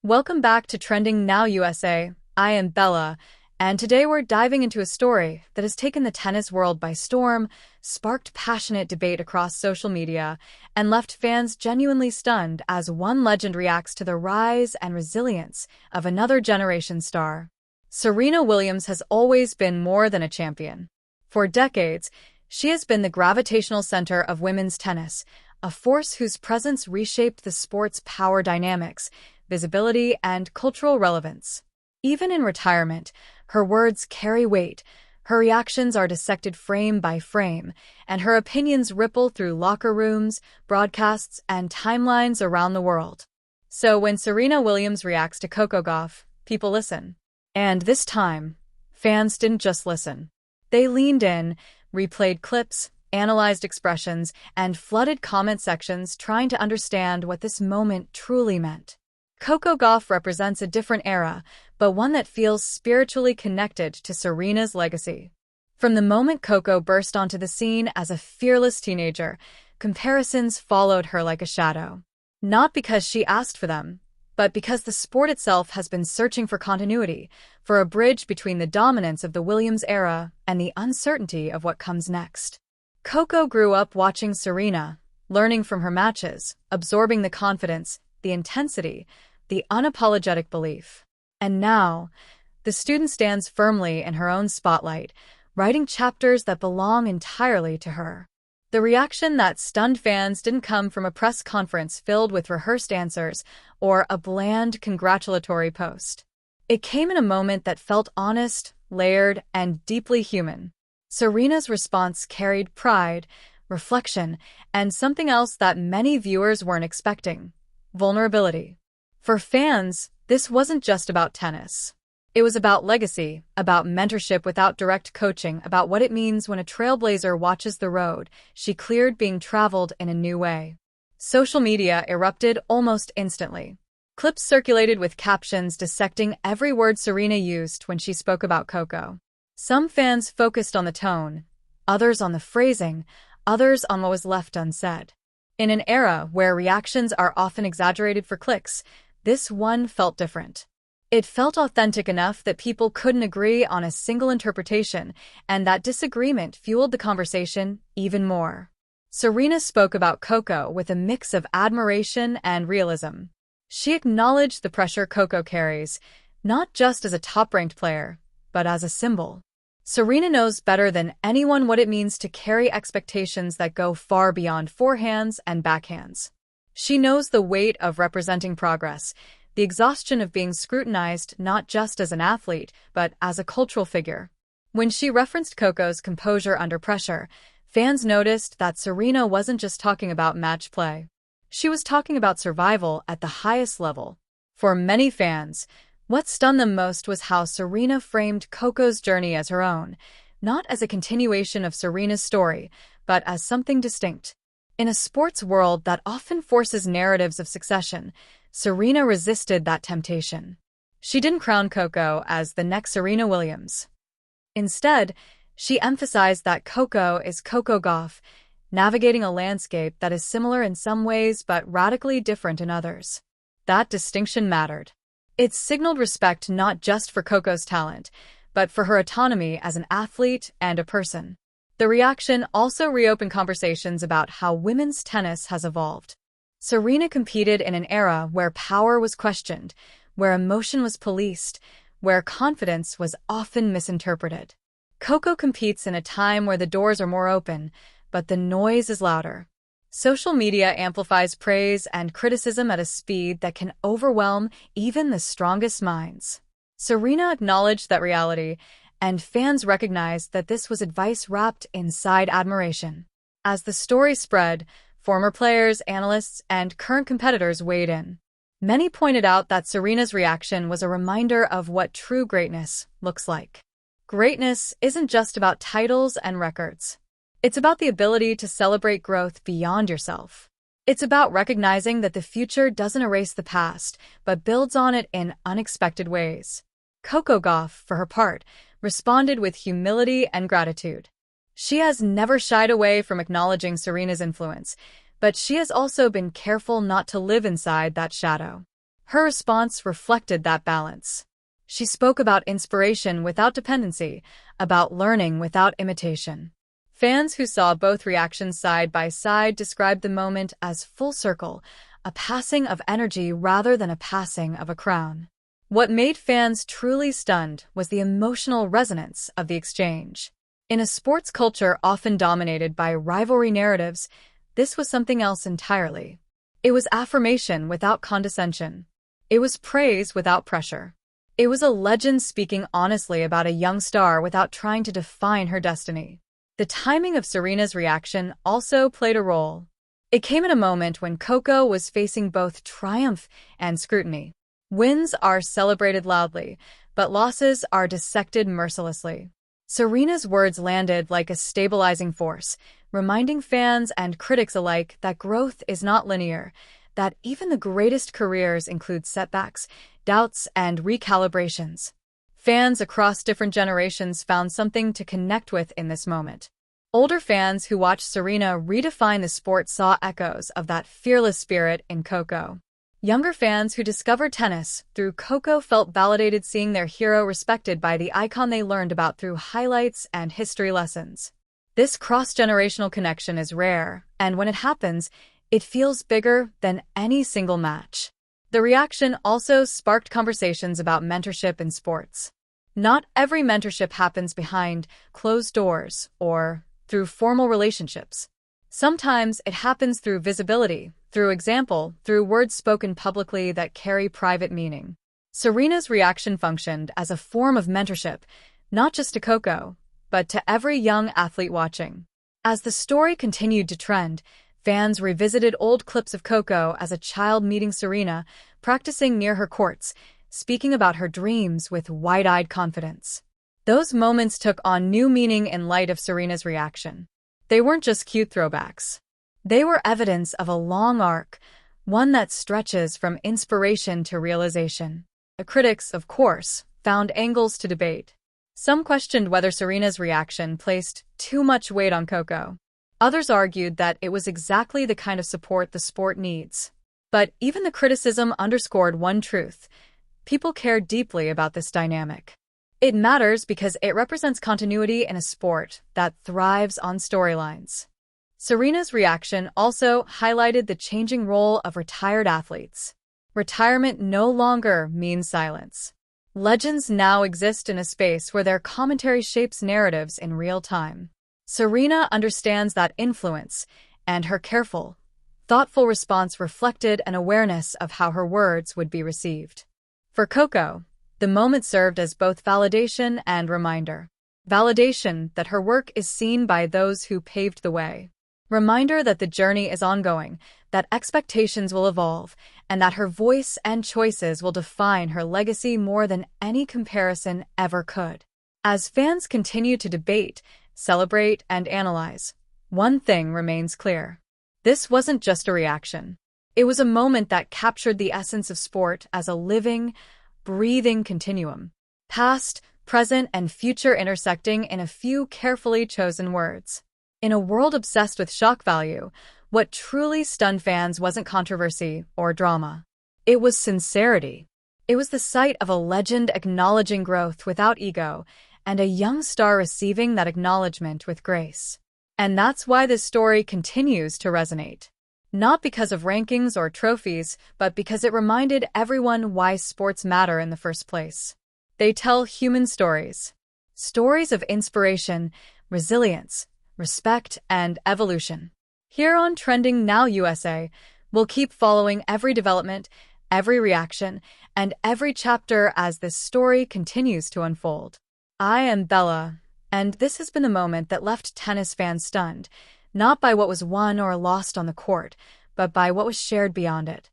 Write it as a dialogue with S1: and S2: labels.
S1: Welcome back to Trending Now USA. I am Bella, and today we're diving into a story that has taken the tennis world by storm, sparked passionate debate across social media, and left fans genuinely stunned as one legend reacts to the rise and resilience of another generation star. Serena Williams has always been more than a champion. For decades, she has been the gravitational center of women's tennis, a force whose presence reshaped the sport's power dynamics, visibility, and cultural relevance. Even in retirement, her words carry weight, her reactions are dissected frame by frame, and her opinions ripple through locker rooms, broadcasts, and timelines around the world. So when Serena Williams reacts to Coco Gauff, people listen. And this time, fans didn't just listen. They leaned in, replayed clips, analyzed expressions, and flooded comment sections trying to understand what this moment truly meant. Coco Gauff represents a different era, but one that feels spiritually connected to Serena's legacy. From the moment Coco burst onto the scene as a fearless teenager, comparisons followed her like a shadow. Not because she asked for them, but because the sport itself has been searching for continuity, for a bridge between the dominance of the Williams era and the uncertainty of what comes next. Coco grew up watching Serena, learning from her matches, absorbing the confidence, the intensity, the unapologetic belief. And now, the student stands firmly in her own spotlight, writing chapters that belong entirely to her. The reaction that stunned fans didn't come from a press conference filled with rehearsed answers or a bland congratulatory post. It came in a moment that felt honest, layered, and deeply human. Serena's response carried pride, reflection, and something else that many viewers weren't expecting: vulnerability. For fans, this wasn't just about tennis. It was about legacy, about mentorship without direct coaching, about what it means when a trailblazer watches the road she cleared being traveled in a new way. Social media erupted almost instantly. Clips circulated with captions dissecting every word Serena used when she spoke about Coco. Some fans focused on the tone, others on the phrasing, others on what was left unsaid. In an era where reactions are often exaggerated for clicks, this one felt different. It felt authentic enough that people couldn't agree on a single interpretation, and that disagreement fueled the conversation even more. Serena spoke about Coco with a mix of admiration and realism. She acknowledged the pressure Coco carries, not just as a top-ranked player, but as a symbol. Serena knows better than anyone what it means to carry expectations that go far beyond forehands and backhands. She knows the weight of representing progress, the exhaustion of being scrutinized not just as an athlete, but as a cultural figure. When she referenced Coco's composure under pressure, fans noticed that Serena wasn't just talking about match play. She was talking about survival at the highest level. For many fans, what stunned them most was how Serena framed Coco's journey as her own, not as a continuation of Serena's story, but as something distinct. In a sports world that often forces narratives of succession, Serena resisted that temptation. She didn't crown Coco as the next Serena Williams. Instead, she emphasized that Coco is Coco Gauff, navigating a landscape that is similar in some ways but radically different in others. That distinction mattered. It signaled respect not just for Coco's talent, but for her autonomy as an athlete and a person. The reaction also reopened conversations about how women's tennis has evolved. Serena competed in an era where power was questioned, where emotion was policed, where confidence was often misinterpreted. Coco competes in a time where the doors are more open, but the noise is louder. Social media amplifies praise and criticism at a speed that can overwhelm even the strongest minds. Serena acknowledged that reality, and fans recognized that this was advice wrapped inside admiration. As the story spread, former players, analysts, and current competitors weighed in. Many pointed out that Serena's reaction was a reminder of what true greatness looks like. Greatness isn't just about titles and records. It's about the ability to celebrate growth beyond yourself. It's about recognizing that the future doesn't erase the past, but builds on it in unexpected ways. Coco Gauff, for her part, responded with humility and gratitude. She has never shied away from acknowledging Serena's influence, but she has also been careful not to live inside that shadow. Her response reflected that balance. She spoke about inspiration without dependency, about learning without imitation. Fans who saw both reactions side by side described the moment as full circle, a passing of energy rather than a passing of a crown. What made fans truly stunned was the emotional resonance of the exchange. In a sports culture often dominated by rivalry narratives, this was something else entirely. It was affirmation without condescension. It was praise without pressure. It was a legend speaking honestly about a young star without trying to define her destiny. The timing of Serena's reaction also played a role. It came at a moment when Coco was facing both triumph and scrutiny. Wins are celebrated loudly, but losses are dissected mercilessly. Serena's words landed like a stabilizing force, reminding fans and critics alike that growth is not linear, that even the greatest careers include setbacks, doubts, and recalibrations. Fans across different generations found something to connect with in this moment. Older fans who watched Serena redefine the sport saw echoes of that fearless spirit in Coco. Younger fans who discovered tennis through Coco felt validated seeing their hero respected by the icon they learned about through highlights and history lessons. This cross-generational connection is rare, and when it happens, it feels bigger than any single match. The reaction also sparked conversations about mentorship in sports. Not every mentorship happens behind closed doors or through formal relationships. Sometimes it happens through visibility, through example, through words spoken publicly that carry private meaning. Serena's reaction functioned as a form of mentorship, not just to Coco, but to every young athlete watching. As the story continued to trend, fans revisited old clips of Coco as a child meeting Serena, practicing near her courts, speaking about her dreams with wide-eyed confidence. Those moments took on new meaning in light of Serena's reaction. They weren't just cute throwbacks. They were evidence of a long arc, one that stretches from inspiration to realization. The critics, of course, found angles to debate. Some questioned whether Serena's reaction placed too much weight on Coco. Others argued that it was exactly the kind of support the sport needs. But even the criticism underscored one truth: people care deeply about this dynamic. It matters because it represents continuity in a sport that thrives on storylines. Serena's reaction also highlighted the changing role of retired athletes. Retirement no longer means silence. Legends now exist in a space where their commentary shapes narratives in real time. Serena understands that influence, and her careful, thoughtful response reflected an awareness of how her words would be received. For Coco, the moment served as both validation and reminder. Validation that her work is seen by those who paved the way. Reminder that the journey is ongoing, that expectations will evolve, and that her voice and choices will define her legacy more than any comparison ever could. As fans continue to debate, celebrate, and analyze, one thing remains clear. This wasn't just a reaction. It was a moment that captured the essence of sport as a living, breathing continuum. Past, present, and future intersecting in a few carefully chosen words. In a world obsessed with shock value, what truly stunned fans wasn't controversy or drama. It was sincerity. It was the sight of a legend acknowledging growth without ego, and a young star receiving that acknowledgement with grace. And that's why this story continues to resonate. Not because of rankings or trophies, but because it reminded everyone why sports matter in the first place. They tell human stories. Stories of inspiration, resilience, respect, and evolution. Here on Trending Now USA, we'll keep following every development, every reaction, and every chapter as this story continues to unfold. I am Bella, and this has been the moment that left tennis fans stunned, not by what was won or lost on the court, but by what was shared beyond it.